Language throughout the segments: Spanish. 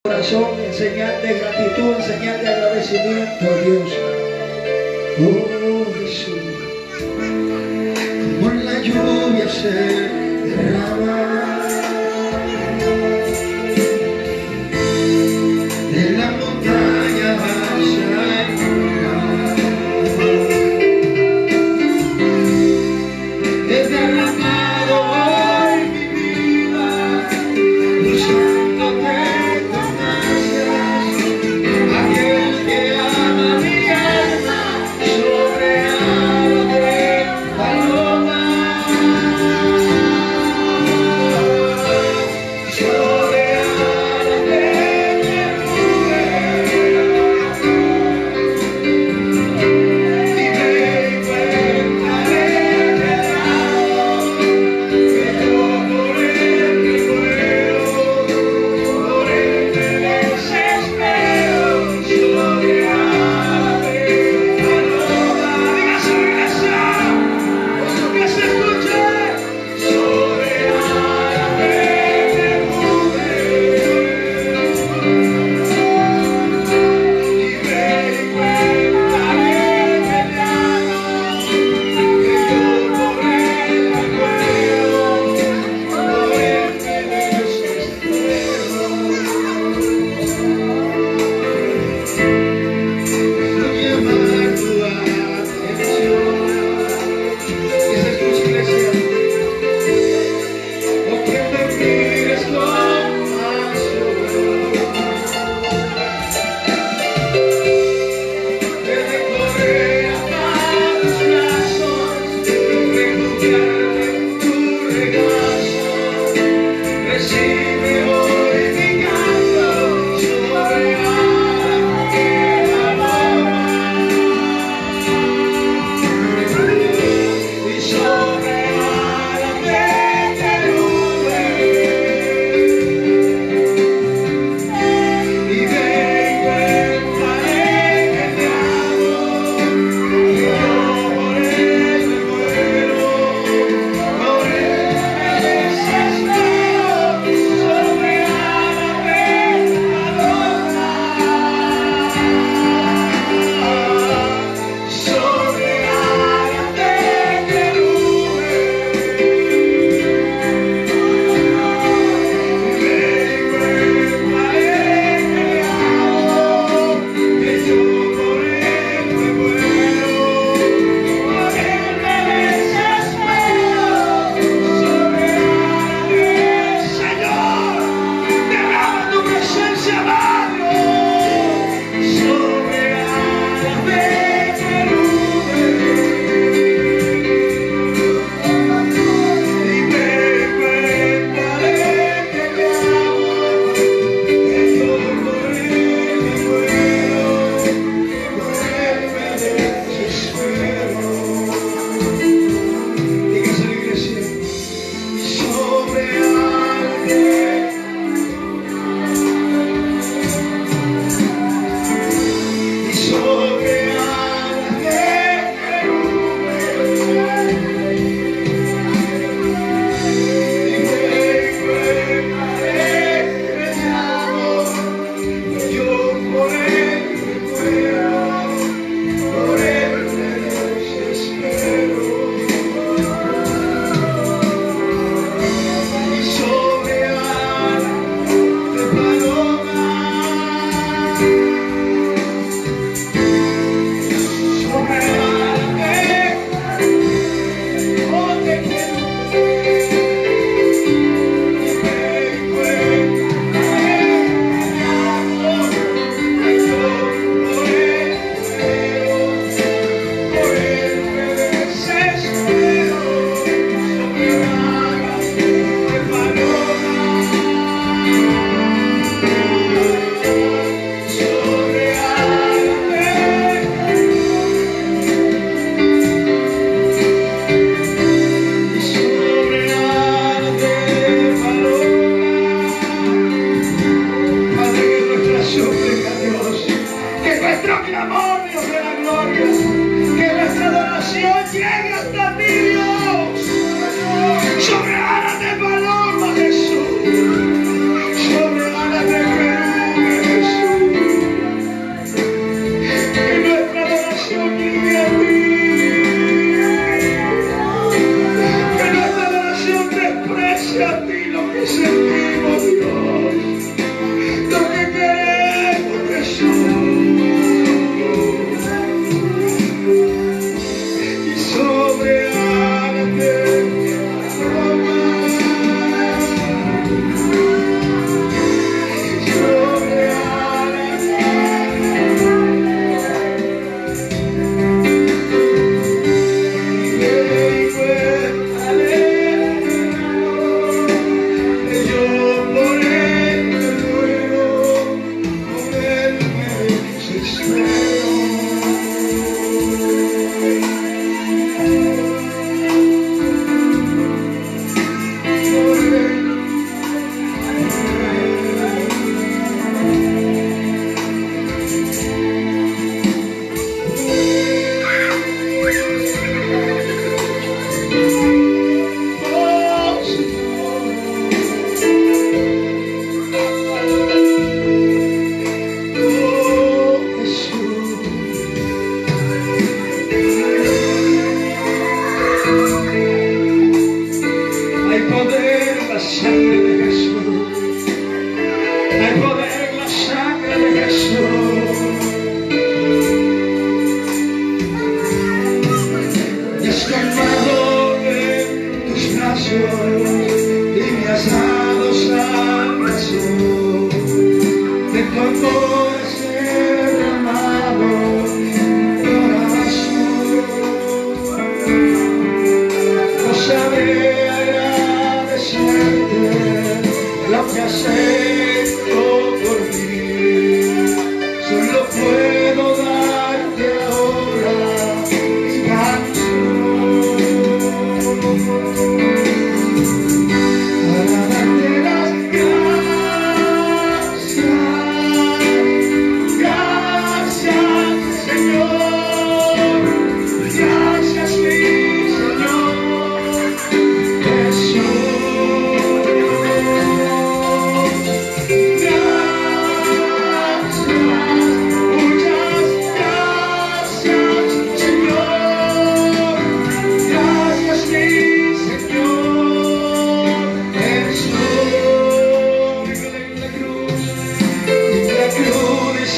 Corazón en señal de gratitud, en señal de agradecimiento a Dios. Oh Jesús, como la lluvia se derrama de la montaña hacia el mar, he derramado hoy mi vida buscándote.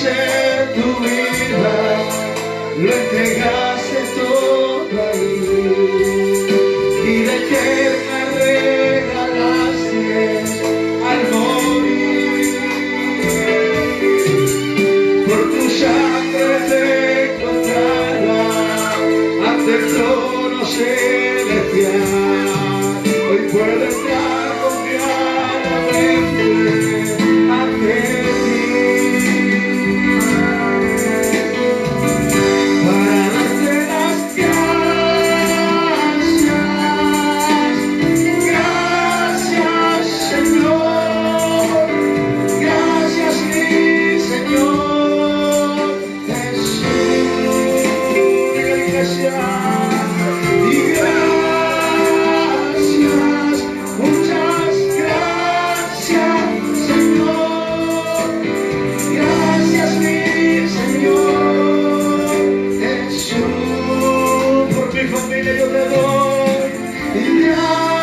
ser tu vida, lo entregaste todo ahí, vida eterna regalaste al morir. Por tu sangre te encontrará ante el trono celestial. Hoy puedo estar confiadamente ante ti, para darte las gracias, Señor, gracias mi Señor Jesús. Diga iglesia, y gracias, muchas gracias Señor, gracias mi Señor Jesús. Por mi familia yo te doy y gracias,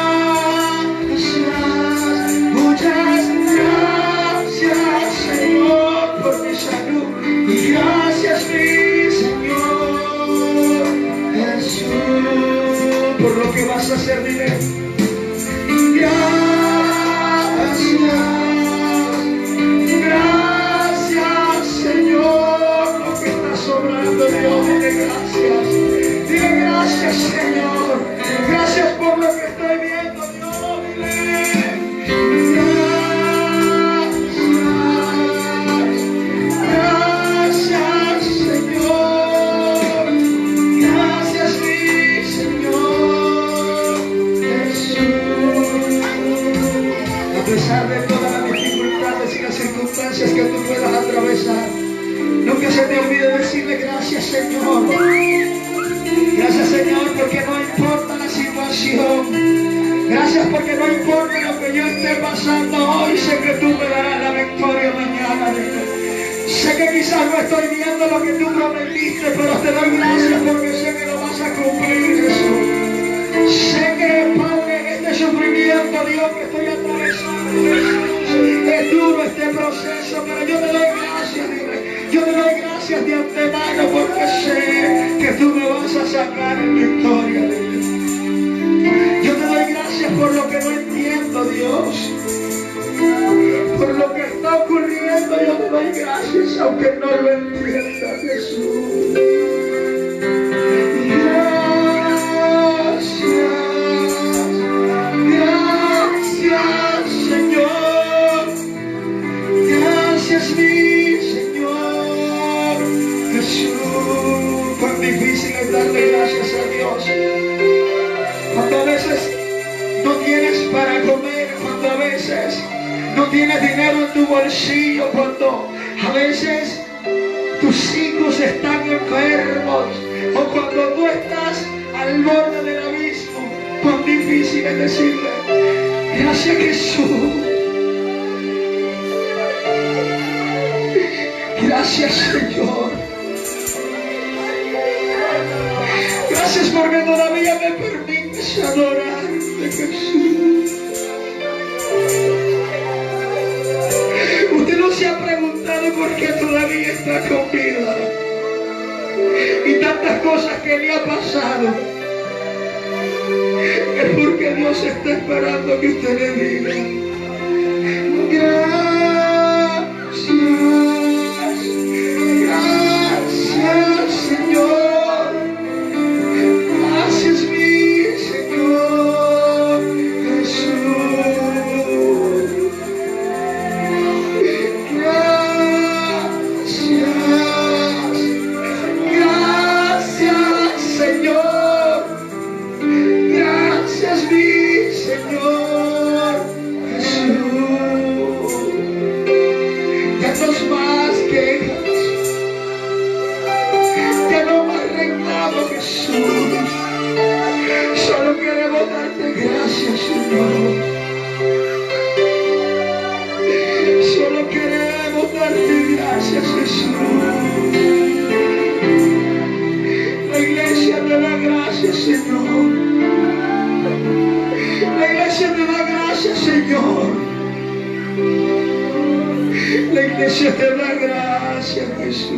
muchas gracias Señor, por mi salud y gracias mi Señor Jesús, por lo que vas a hacer, dile gracias Señor, lo que está sobrando, Dios, dile gracias. Dile gracias Señor, gracias por lo que estoy viendo, Dios, dile gracias Señor, gracias mi Señor Jesús. A pesar de todas las dificultades y las circunstancias que tú puedas atravesar, nunca se te olvide decirle gracias Señor. Gracias Señor, porque no importa la situación. Gracias porque no importa lo que yo esté pasando hoy, sé que tú me darás la victoria mañana. Sé que quizás no estoy viendo lo que tú prometiste, pero te doy gracias porque sé que lo vas a cumplir, Jesús. Sé que, Padre, este sufrimiento, Dios, que estoy atravesando, Jesús, es duro este proceso, pero yo te doy gracias, dile. Yo te doy gracias de antemano porque sé que tú me vas a sacar en victoria, dile. Yo te doy gracias por lo que no entiendo, Dios. Por lo que está ocurriendo, yo te doy gracias, aunque no lo entienda, Jesús. Gracias, Señor. Gracias, mi Señor Jesús. Cuán difícil es darle gracias a Dios. Cuando a veces no tienes para comer, cuando a veces no tienes dinero en tu bolsillo, cuando a veces tus hijos están enfermos, o cuando tú estás al borde del abismo, cuán difícil es decirle gracias Jesús. Gracias Señor. Gracias porque todavía me permites adorarte, Jesús. Usted no se ha preguntado por qué todavía está con vida y tantas cosas que le ha pasado. Es porque Dios está esperando que usted le diga gracias Señor, gracias mi Señor Jesús. Gracias Señor, gracias mi Señor Jesús. Ya no más quejas, ya no más reclamos, Jesús. Solo queremos darte gracias, Señor. Solo queremos darte gracias, Jesús. La iglesia te da gracias, Señor. La iglesia te da gracias, Señor. La iglesia te da gracias. Gracias, Jesús.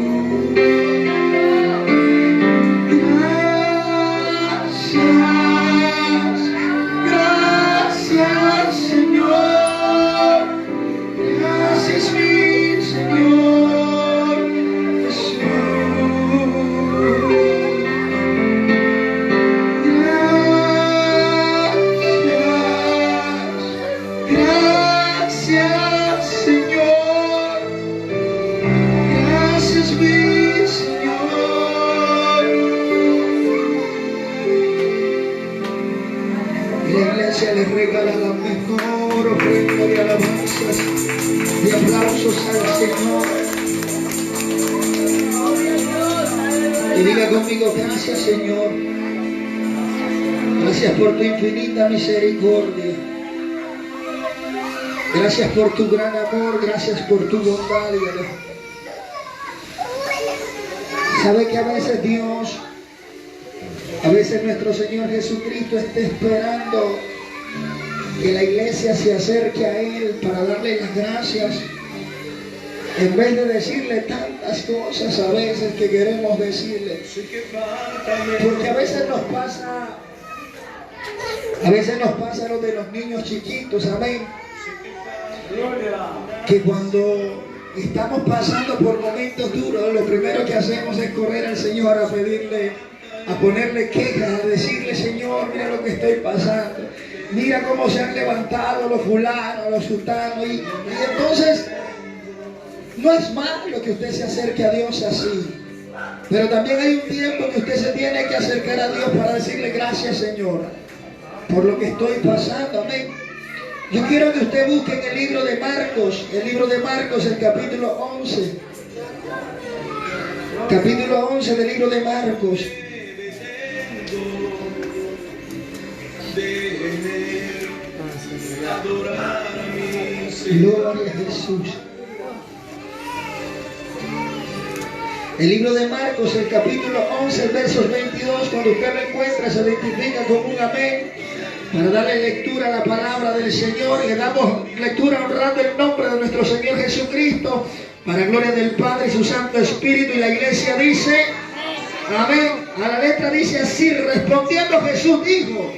Gracias, Señor. Gracias, mi Señor Jesús. Gracias, Señor. Gracias, mi Señor. Y la iglesia les regala la mejor ofrenda de alabanzas, de aplausos al Señor. Y diga conmigo: gracias, Señor. Gracias por tu infinita misericordia. Gracias por tu gran amor. Gracias por tu bondad. ¿Sabe que a veces Dios, a veces nuestro Señor Jesucristo está esperando que la iglesia se acerque a Él para darle las gracias, en vez de decirle tantas cosas a veces que queremos decirle? Porque a veces nos pasa lo de los niños chiquitos, amén, que cuando estamos pasando por momentos duros, lo primero que hacemos es correr al Señor a pedirle, a ponerle quejas, a decirle: Señor, mira lo que estoy pasando, mira cómo se han levantado los fulanos, los sultanos, y entonces no es malo que usted se acerque a Dios así, pero también hay un tiempo que usted se tiene que acercar a Dios para decirle: gracias, Señor, por lo que estoy pasando, amén. Yo quiero que usted busque en el libro de Marcos, el capítulo 11. Capítulo 11 del libro de Marcos. Gloria a Jesús. El libro de Marcos, el capítulo 11, el versos 22, cuando usted lo encuentra, se identifica con un amén, para darle lectura a la palabra del Señor. Y le damos lectura honrando el nombre de nuestro Señor Jesucristo, para gloria del Padre y su Santo Espíritu. Y la iglesia dice: amén. A la letra dice así: respondiendo Jesús dijo: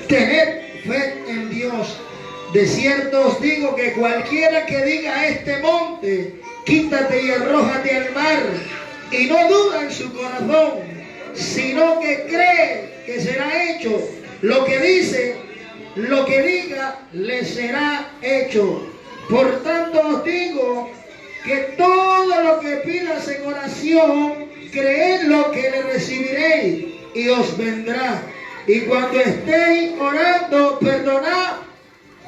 tened fe en Dios. De cierto os digo que cualquiera que diga a este monte: quítate y arrójate al mar, y no duda en su corazón, sino que cree que será hecho lo que dice, lo que diga, le será hecho. Por tanto os digo que todo lo que pidas en oración, creed lo que le recibiréis y os vendrá. Y cuando estéis orando, perdonad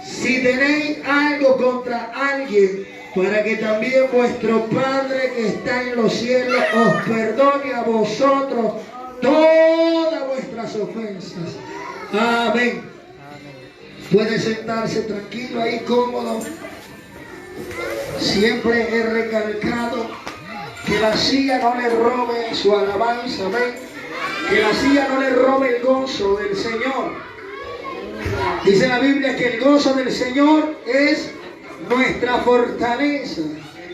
si tenéis algo contra alguien, para que también vuestro Padre que está en los cielos os perdone a vosotros todas vuestras ofensas. Amén. Puede sentarse tranquilo ahí, cómodo. Siempre he recalcado que la silla no le robe su alabanza, amén. Que la silla no le robe el gozo del Señor. Dice la Biblia que el gozo del Señor es nuestra fortaleza.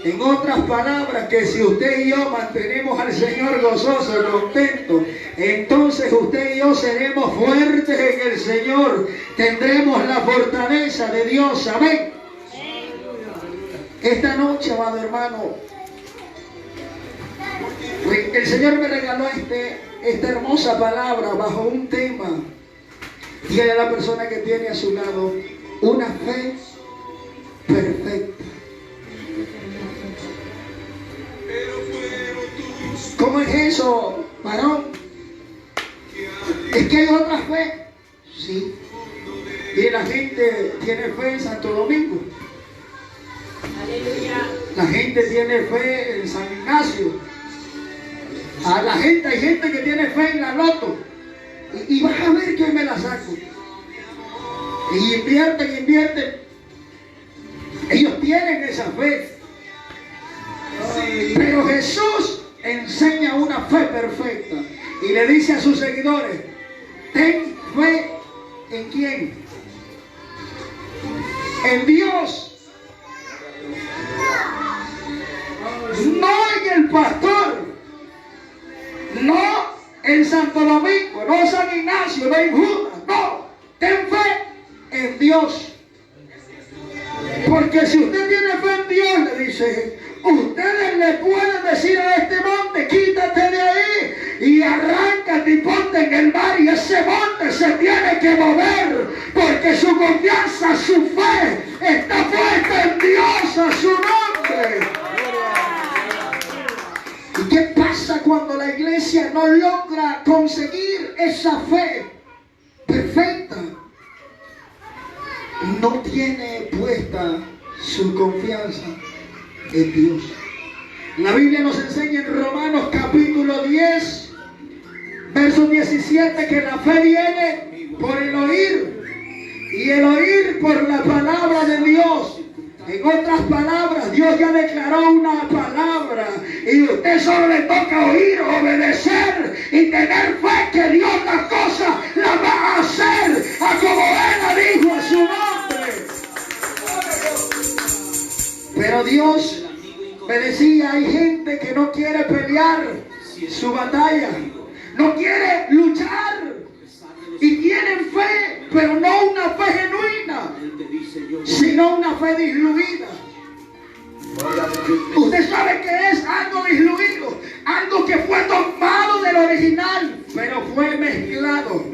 En otras palabras, que si usted y yo mantenemos al Señor gozoso, contento, entonces usted y yo seremos fuertes en el Señor. Tendremos la fortaleza de Dios. Amén. Esta noche, amado hermano, el Señor me regaló esta hermosa palabra bajo un tema. Dígale a la persona que tiene a su lado: una fe perfecta. ¿Cómo es eso, varón? ¿Es que hay otra fe? Sí. Y la gente tiene fe en Santo Domingo. Aleluya. La gente tiene fe en San Ignacio. Hay gente que tiene fe en la loto. Y vas a ver que hoy me la saco. Y invierten. Ellos tienen esa fe. Pero Jesús enseña una fe perfecta. Y le dice a sus seguidores: ten fe ¿en quién? En Dios. pastor, no en Santo Domingo, no en San Ignacio, no en Judas, no. Ten fe en Dios. Porque si usted tiene fe en Dios, le dice, ustedes le pueden decir a este monte, quítate de ahí y arráncate y ponte en el mar, y ese monte se tiene que mover, porque su confianza, su fe está puesta en Dios, a su nombre. ¿Y qué pasa cuando la iglesia no logra conseguir esa fe perfecta? No tiene puesta su confianza en Dios. La Biblia nos enseña en Romanos capítulo 10, verso 17, que la fe viene por el oír, y el oír por la palabra de Dios. En otras palabras, Dios ya declaró una palabra y usted solo le toca oír, obedecer y tener fe que Dios las cosas las va a hacer a como Él la dijo a su nombre. Pero Dios me decía, hay gente que no quiere pelear su batalla, no quiere luchar y tienen fe, pero no una fe genuina, sino una fe diluida. Usted sabe que es algo diluido, algo que fue tomado del original, pero fue mezclado.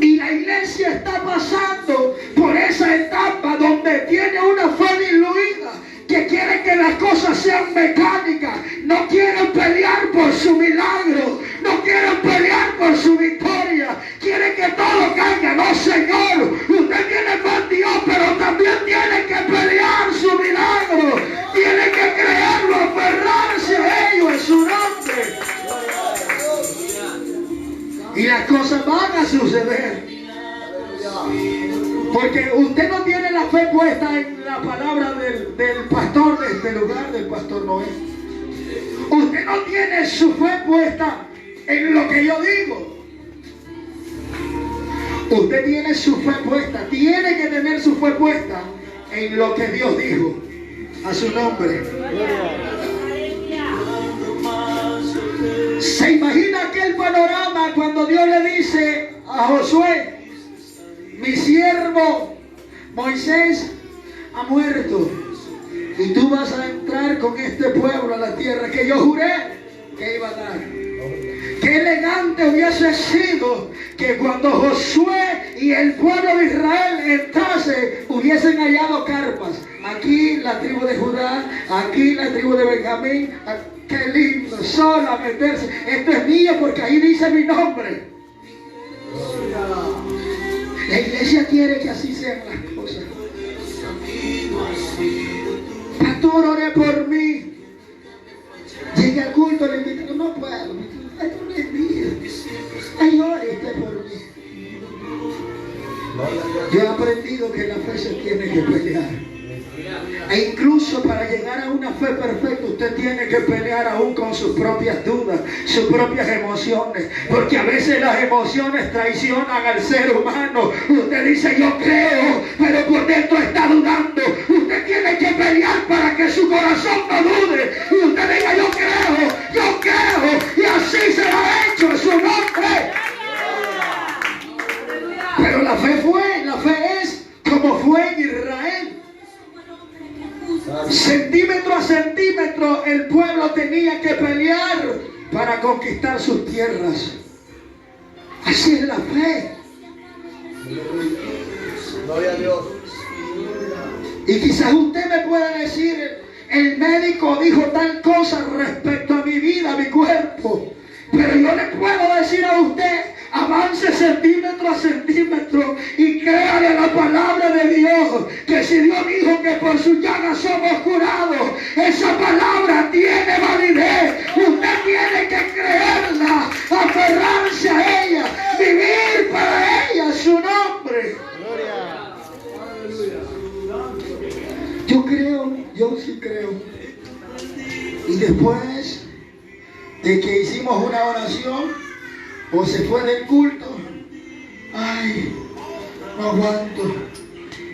Y la iglesia está pasando por esa etapa donde tiene una fe diluida, que quiere que las cosas sean mecánicas, no quieren pelear por su milagro, no quieren pelear por su victoria, quieren que todo caiga. No, Señor, usted tiene fe en Dios, pero también tiene que pelear su milagro, tiene que creerlo, aferrarse a ello en su nombre. Y las cosas van a suceder. Porque usted no tiene la fe puesta en la palabra del pastor de este lugar, del pastor Noé. Usted no tiene su fe puesta en lo que yo digo. Usted tiene su fe puesta, tiene que tener su fe puesta en lo que Dios dijo. A su nombre. ¿Se imagina aquel panorama cuando Dios le dice a Josué, mi siervo Moisés ha muerto y tú vas a entrar con este pueblo a la tierra que yo juré que iba a dar? Qué elegante hubiese sido que cuando Josué y el pueblo de Israel entrase, hubiesen hallado carpas. Aquí la tribu de Judá, aquí la tribu de Benjamín. Qué lindo, solo a meterse. Esto es mío porque ahí dice mi nombre. La iglesia quiere que así sean las cosas. Pastor, ore por mí. Llegué al culto, le invito, no puedo. Esto no es mío. Ay, ore usted por mí. Yo he aprendido que la fe se tiene que pelear. E incluso para llegar a una fe perfecta usted tiene que pelear aún con sus propias dudas, sus propias emociones, porque a veces las emociones traicionan al ser humano. Usted dice yo creo, pero por dentro está dudando. Usted tiene que pelear para que su corazón no dude y usted diga yo creo, y así será hecho en su nombre. Pero la fe es como fue en Israel. Centímetro a centímetro el pueblo tenía que pelear para conquistar sus tierras. Así es la fe. Gloria a Dios. Y quizás usted me pueda decir, el médico dijo tal cosa respecto a mi vida, a mi cuerpo. Pero yo le puedo decir a usted, avance centímetro a centímetro y créale la palabra de Dios, que si Dios dijo que por sus llagas somos curados, esa palabra tiene validez. Usted tiene que creerla, aferrarse a ella, vivir para ella, su nombre. Yo sí creo. Y después de que hicimos una oración, o se fue del culto, ay, no aguanto,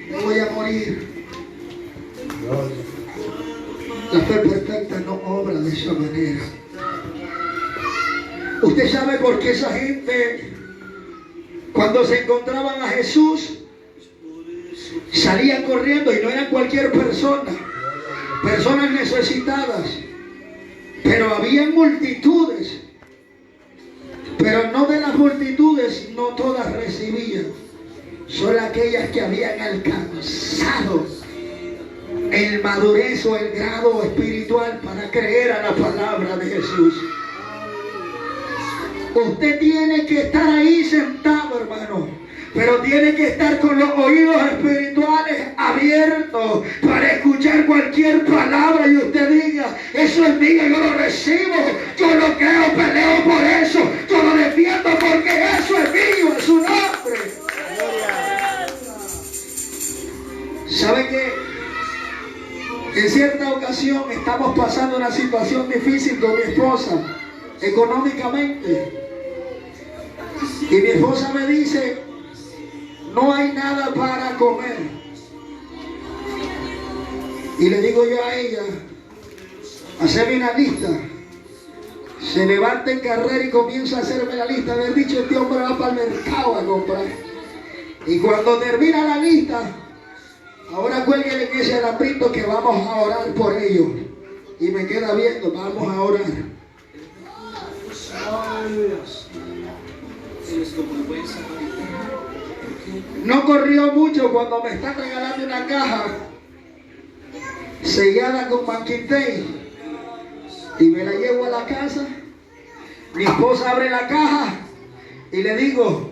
me voy a morir. La fe perfecta no obra de esa manera. Usted sabe por qué esa gente, cuando se encontraban a Jesús, salían corriendo, y no eran cualquier persona, personas necesitadas, pero habían multitudes, pero no de las multitudes, no todas recibían, solo aquellas que habían alcanzado el madurez o el grado espiritual para creer a la palabra de Jesús. Usted tiene que estar ahí sentado, hermano, pero tiene que estar con los oídos espirituales abiertos para escuchar cualquier palabra y usted diga: eso es mío, yo lo recibo, yo lo creo, peleo por eso, yo lo defiendo porque eso es mío, es su nombre. ¿Sabe qué? En cierta ocasión estamos pasando una situación difícil con mi esposa, económicamente. Y mi esposa me dice: no hay nada para comer. Y le digo yo a ella: haceme una lista. Se levanta en carrera y comienza a hacerme la lista. Haber dicho: este hombre va para el mercado a comprar. Y cuando termina la lista: ahora cuélguenle en ese alambrito que vamos a orar por ellos. Y me queda viendo: vamos a orar. No corrió mucho cuando me están regalando una caja sellada con manquintey y me la llevo a la casa. Mi esposa abre la caja y le digo: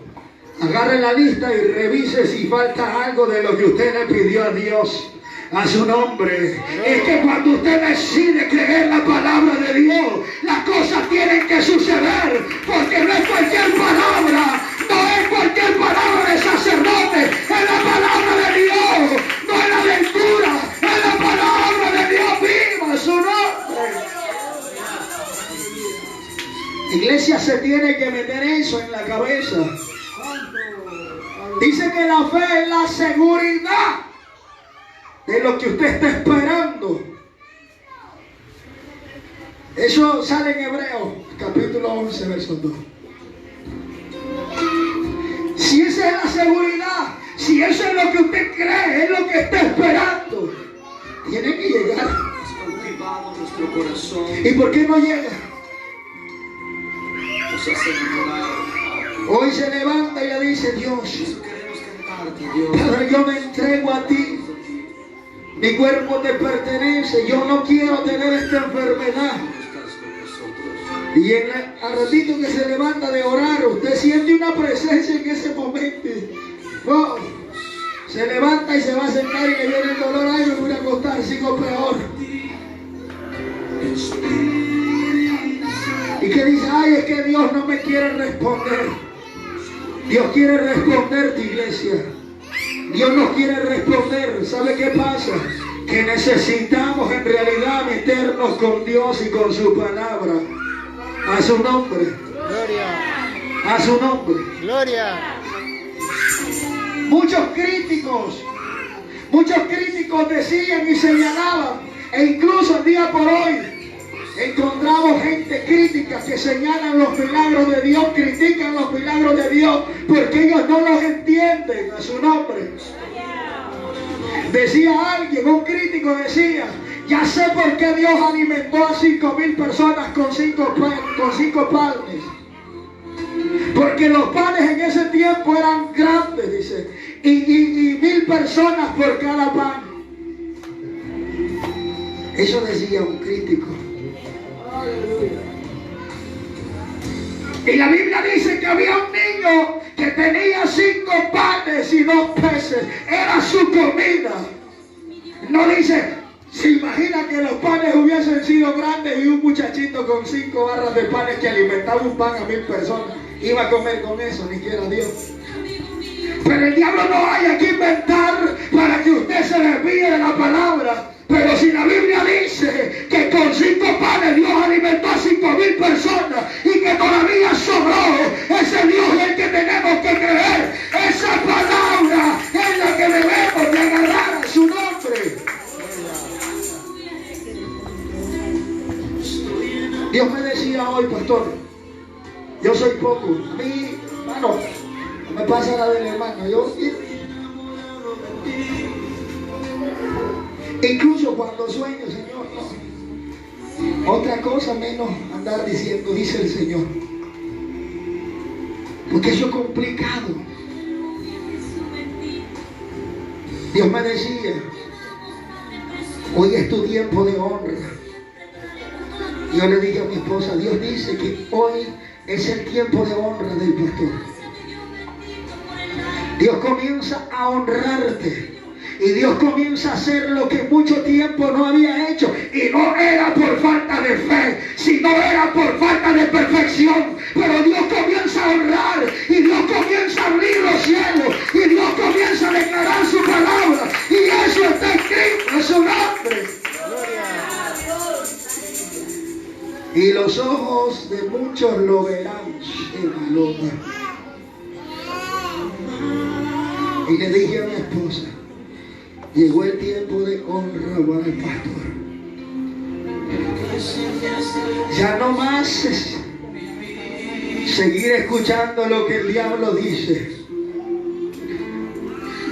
agarre la lista y revise si falta algo de lo que usted le pidió a Dios. A su nombre. Es que cuando usted decide creer la palabra de Dios, las cosas tienen que suceder, porque no es cualquier palabra, no es cualquier palabra de sacerdote, es la palabra de Dios, no es la lectura, es la palabra de Dios viva, a su nombre. Iglesia, se tiene que meter eso en la cabeza. Dice que la fe es la seguridad de lo que usted está esperando. Eso sale en Hebreos, capítulo 11, verso 2. Si esa es la seguridad, si eso es lo que usted cree, es lo que está esperando, tiene que llegar. ¿Y por qué no llega? Hoy se levanta y le dice: Dios, Padre, yo me entrego a ti. Mi cuerpo te pertenece, yo no quiero tener esta enfermedad. Y al ratito que se levanta de orar, usted siente una presencia en ese momento. Oh, se levanta y se va a sentar y le viene el dolor. Ay, me voy a acostar, sigo peor. Y que dice: ay, es que Dios no me quiere responder. Dios quiere responderte, iglesia. Dios nos quiere responder. ¿Sabe qué pasa? Que necesitamos en realidad meternos con Dios y con su palabra. A su nombre. Gloria. A su nombre. Gloria. Muchos críticos decían y señalaban, e incluso el día por hoy encontramos gente crítica que señalan los milagros de Dios, critican los milagros de Dios porque ellos no los entienden. A su nombre. Decía alguien, un crítico decía: ya sé por qué Dios alimentó a 5,000 personas con cinco panes. Porque los panes en ese tiempo eran grandes, dice, y 1,000 personas por cada pan. Eso decía un crítico. Y la Biblia dice que había un niño que tenía 5 panes y 2 peces. Era su comida. No dice, se imagina que los panes hubiesen sido grandes y un muchachito con 5 barras de panes que alimentaba un pan a 1,000 personas iba a comer con eso, ni quiera Dios. Pero el diablo no haya que inventar para que usted se desvíe de la palabra. Pero si la Biblia dice que con 5 panes Dios alimentó a 5,000 personas y que todavía sobró, ese Dios es el que tenemos que creer. Esa palabra es la que debemos de agarrar a su nombre. Dios me decía hoy, pastor, yo soy poco. A mí, hermano, no me pasa la del hermano. Yo, incluso cuando sueño, Señor, no. Otra cosa menos andar diciendo, dice el Señor. Porque eso es complicado. Dios me decía, hoy es tu tiempo de honra. Yo le dije a mi esposa, Dios dice que hoy es el tiempo de honra del pastor. Dios comienza a honrarte. Y Dios comienza a hacer lo que mucho tiempo no había hecho. Y no era por falta de fe, sino era por falta de perfección. Pero Dios comienza a honrar. Y Dios comienza a abrir los cielos. Y Dios comienza a declarar su palabra. Y eso está escrito en su nombre. Y los ojos de muchos lo verán. Y le dije a mi esposa, llegó el tiempo de honra para el pastor. Ya no más seguir escuchando lo que el diablo dice.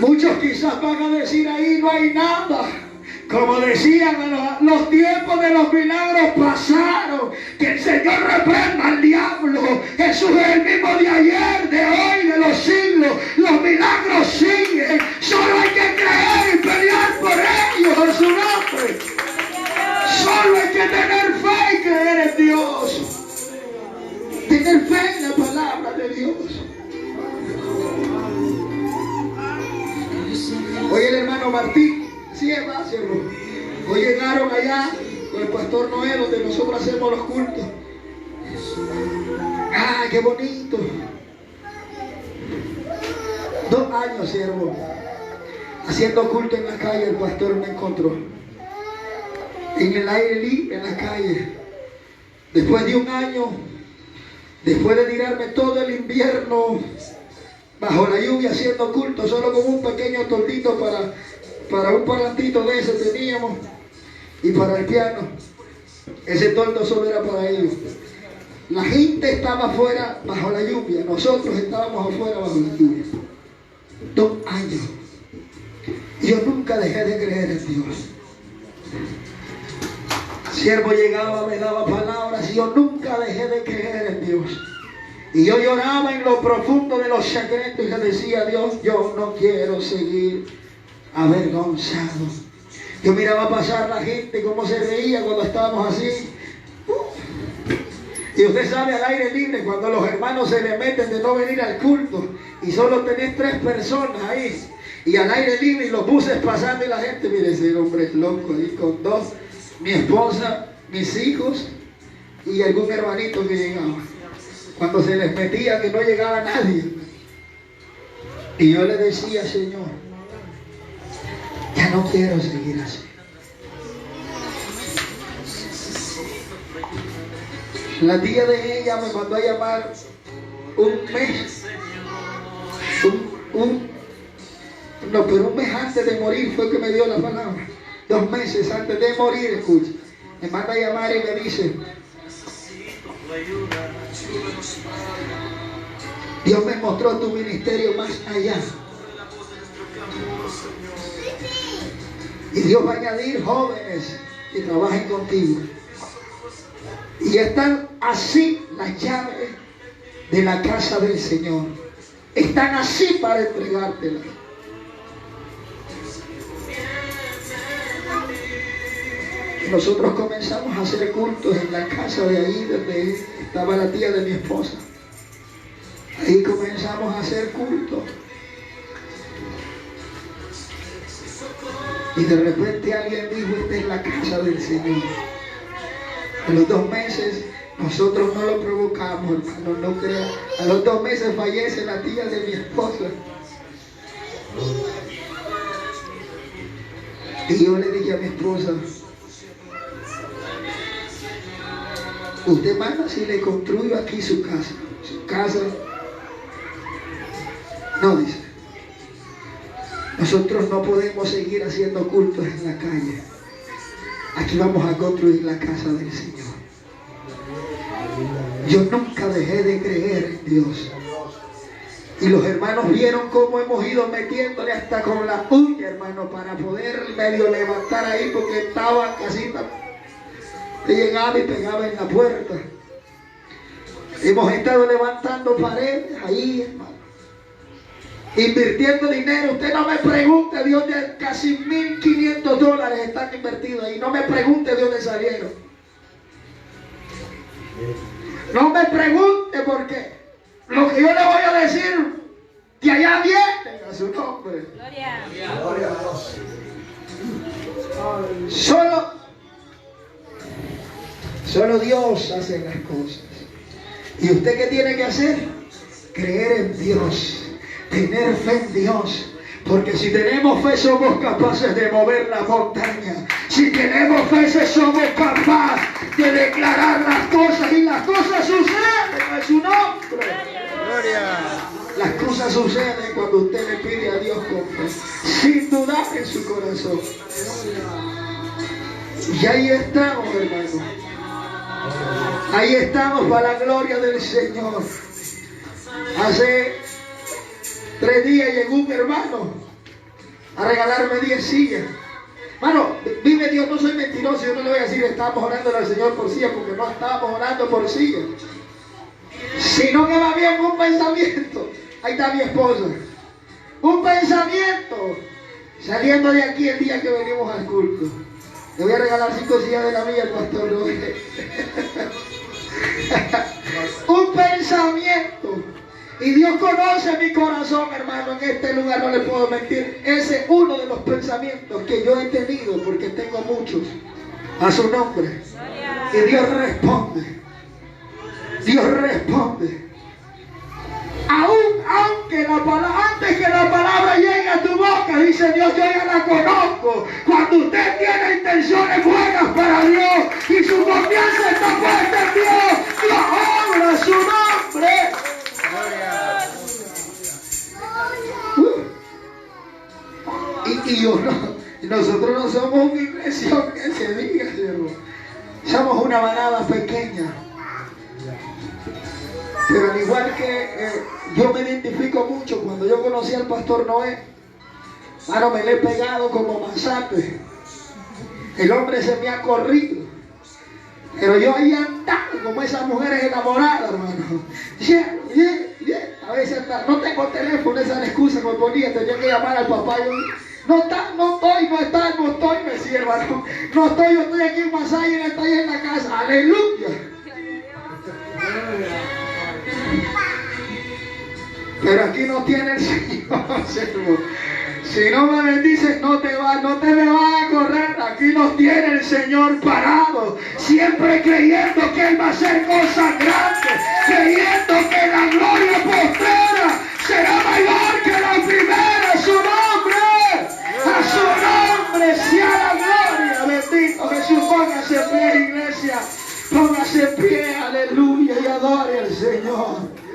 Muchos quizás van a decir, ahí no hay nada. Como decían, los tiempos de los milagros pasaron. Que el Señor reprenda al diablo. Jesús es el mismo de ayer, de hoy, de los siglos. Los milagros siguen. Solo hay que creer y pelear por ellos en su nombre. Solo hay que tener fe y creer en Dios. Tener fe en la palabra de Dios. Hoy el hermano Martín, sí, hermano, hoy llegaron allá con el pastor Noé, donde nosotros hacemos los cultos. ¡Ah, qué bonito! 2 años, siervo, haciendo culto en la calle. El pastor me encontró en el aire libre, en la calle. Después de 1 año, después de tirarme todo el invierno bajo la lluvia haciendo culto, solo con un pequeño toldito para un parlantito de ese teníamos, y para el piano. Ese toldo solo era para ellos. La gente estaba afuera bajo la lluvia, nosotros estábamos afuera bajo la lluvia. 2 años. Y yo nunca dejé de creer en Dios. Siervo llegaba, me daba palabras, y yo nunca dejé de creer en Dios. Y yo lloraba en lo profundo de los secretos y le decía a Dios, yo no quiero seguir avergonzado. Yo miraba pasar la gente cómo se reía cuando estábamos así. Y usted sabe, al aire libre, cuando los hermanos se le meten de no venir al culto y solo tenés 3 personas ahí, y al aire libre y los buses pasando y la gente, mire, ese hombre es loco ahí con 2, mi esposa, mis hijos y algún hermanito que llegaba. Cuando se les metía que no llegaba nadie. Y yo le decía, Señor, ya no quiero seguir así. La tía de ella me mandó a llamar un mes. Pero un mes antes de morir fue que me dio la palabra. 2 meses antes de morir, escucha. Me manda a llamar y me dice, Dios me mostró tu ministerio más allá. Y Dios va a añadir jóvenes que trabajen contigo. Y están así las llaves de la casa del Señor. Están así para entregártelas. Nosotros comenzamos a hacer cultos en la casa de ahí donde estaba la tía de mi esposa. Ahí comenzamos a hacer cultos. Y de repente alguien dijo, esta es la casa del Señor. A los 2 meses, nosotros no lo provocamos, hermano, no crea. A los 2 meses fallece la tía de mi esposa. Y yo le dije a mi esposa, usted manda si le construyo aquí su casa. Su casa, no, dice. Nosotros no podemos seguir haciendo cultos en la calle. Aquí vamos a construir la casa del Señor. Yo nunca dejé de creer en Dios. Y los hermanos vieron cómo hemos ido metiéndole hasta con la uña, hermano, para poder medio levantar ahí, porque estaba casi, llegaba y pegaba en la puerta. Hemos estado levantando paredes ahí, hermano, invirtiendo dinero. Usted no me pregunte de dónde, casi $1,500 están invertidos ahí. No me pregunte de dónde salieron. No me pregunte por qué. Lo que yo le voy a decir, de allá viene a su nombre. Gloria a Dios. Solo Dios hace las cosas. ¿Y usted qué tiene que hacer? Creer en Dios, tener fe en Dios. Porque si tenemos fe somos capaces de mover la montaña. Si tenemos fe somos capaces de declarar las cosas, y las cosas suceden en su nombre. Gloria. Las cosas suceden cuando usted le pide a Dios con fe, sin dudar en su corazón. Y ahí estamos, hermano. Ahí estamos para la gloria del Señor. Hace 3 días llegó un hermano a regalarme 10 sillas. Hermano, vive Dios, no soy mentiroso. Yo no le voy a decir estamos orando al Señor por sillas, porque no estábamos orando por sillas, sino que va bien un pensamiento. Ahí está mi esposa. Un pensamiento saliendo de aquí el día que venimos al culto. Le voy a regalar 5 sillas de la mía al pastor Noé. Un pensamiento. Y Dios conoce mi corazón, hermano. En este lugar no le puedo mentir. Ese es uno de los pensamientos que yo he tenido, porque tengo muchos, a su nombre. Y Dios responde. Dios responde. Aunque la palabra, antes que la palabra llegue a tu boca, dice Dios, yo ya la conozco. Cuando usted tiene intenciones buenas para Dios y su confianza está puesta en Dios, Dios obra su nombre. Y yo no, nosotros no somos una iglesia que se diga, hermano. Somos una manada pequeña. Pero al igual que yo me identifico mucho, cuando yo conocí al pastor Noé, ahora me le he pegado como mazate. El hombre se me ha corrido, pero yo ahí andaba como esas mujeres enamoradas, hermano. Bien. A veces no tengo teléfono, esa es la excusa que me ponía, tenía que llamar al papá. Yo, no estoy, me decía, hermano. No estoy, yo estoy aquí en Masaya y él está ahí en la casa. Aleluya. Pero aquí no tiene el Señor, siervo. Si no me bendices, no te me vas a correr. Aquí nos tiene el Señor parado, siempre creyendo que Él va a hacer cosas grandes, creyendo que la gloria postrera será mayor que la primera. A su nombre sea la gloria. Bendito Jesús. Póngase en pie, iglesia. Póngase en pie, aleluya, y adore al Señor.